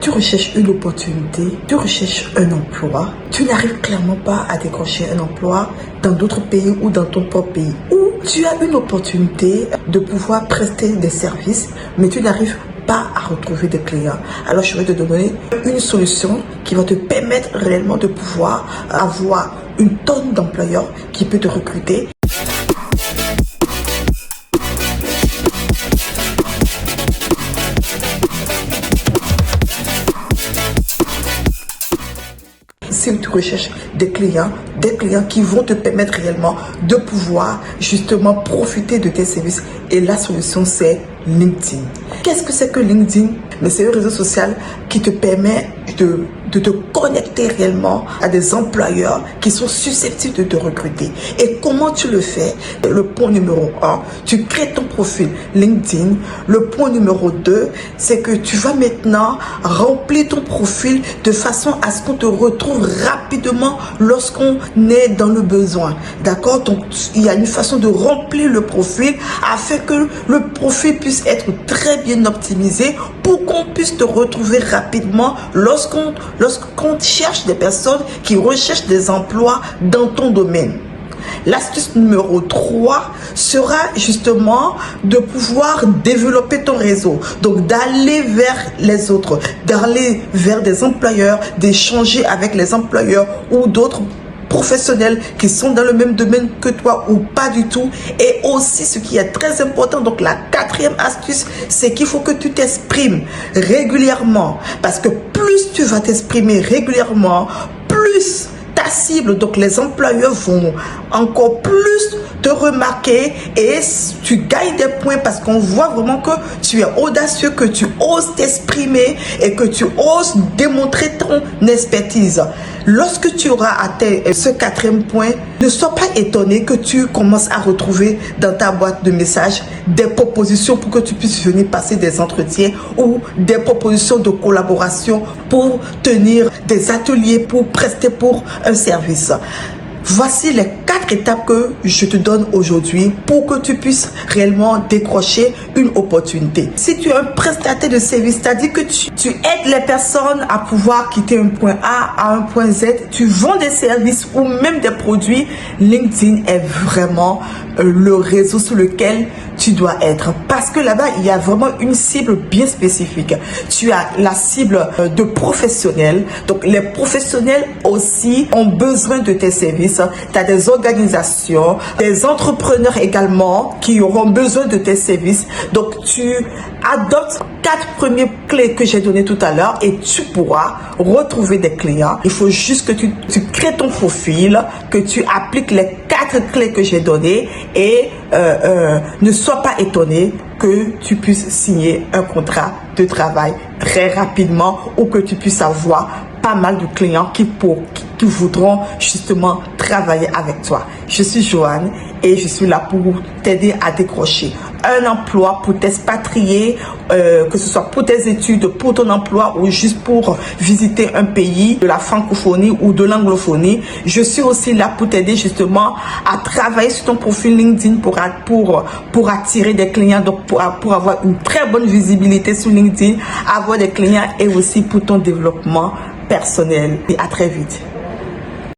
Tu recherches une opportunité, tu recherches un emploi, tu n'arrives clairement pas à décrocher un emploi dans d'autres pays ou dans ton propre pays. Ou tu as une opportunité de pouvoir prester des services, mais tu n'arrives pas à retrouver des clients. Alors je vais te donner une solution qui va te permettre réellement de pouvoir avoir une tonne d'employeurs qui peut te recruter. Si tu recherches des clients qui vont te permettre réellement de pouvoir justement profiter de tes services. Et la solution, c'est LinkedIn. Qu'est-ce que c'est que LinkedIn? Mais c'est un réseau social qui te permet de te connecter réellement à des employeurs qui sont susceptibles de te recruter. Et comment tu le fais? Le point numéro 1, tu crées ton profil LinkedIn. Le point numéro 2, c'est que tu vas maintenant remplir ton profil de façon à ce qu'on te retrouve rapidement lorsqu'on est dans le besoin. D'accord? Donc, il y a une façon de remplir le profil afin que le profil puisse être très bien optimisé pour qu'on puisse te retrouver rapidement lorsqu'on cherche des personnes qui recherchent des emplois dans ton domaine. L'astuce numéro 3 sera justement de pouvoir développer ton réseau. Donc d'aller vers les autres, d'aller vers des employeurs, d'échanger avec les employeurs ou d'autres professionnels qui sont dans le même domaine que toi ou pas du tout. Et aussi ce qui est très important, donc la quatrième astuce, c'est qu'il faut que tu t'exprimes régulièrement. Parce que plus tu vas t'exprimer régulièrement, plus ta cible, donc les employeurs vont encore plus te remarquer et tu gagnes des points parce qu'on voit vraiment que tu es audacieux, que tu oses t'exprimer et que tu oses démontrer ton expertise. Lorsque tu auras atteint ce quatrième point, ne sois pas étonné que tu commences à retrouver dans ta boîte de messages des propositions pour que tu puisses venir passer des entretiens ou des propositions de collaboration pour tenir des ateliers, pour prester pour un service. Voici les 4 étapes que je te donne aujourd'hui pour que tu puisses réellement décrocher une opportunité. Si tu es un prestataire de service, c'est-à-dire que tu aides les personnes à pouvoir quitter un point A à un point Z, tu vends des services ou même des produits, LinkedIn est vraiment le réseau sur lequel tu dois être. Parce que là-bas, il y a vraiment une cible bien spécifique. Tu as la cible de professionnels. Donc, les professionnels aussi ont besoin de tes services. Tu as des organisations, des entrepreneurs également qui auront besoin de tes services. Donc, tu adoptes 4 premières clés que j'ai données tout à l'heure et tu pourras retrouver des clients. Il faut juste que tu crées ton profil, que tu appliques les 4 clés que j'ai données et ne sois pas étonné que tu puisses signer un contrat de travail très rapidement ou que tu puisses avoir pas mal de clients qui voudront justement travailler avec toi. Je suis Joanne et je suis là pour t'aider à décrocher un emploi, pour t'expatrier, que ce soit pour tes études, pour ton emploi ou juste pour visiter un pays de la francophonie ou de l'anglophonie. Je suis aussi là pour t'aider justement à travailler sur ton profil LinkedIn pour attirer des clients, donc pour avoir une très bonne visibilité sur LinkedIn, avoir des clients et aussi pour ton développement personnel. Et à très vite.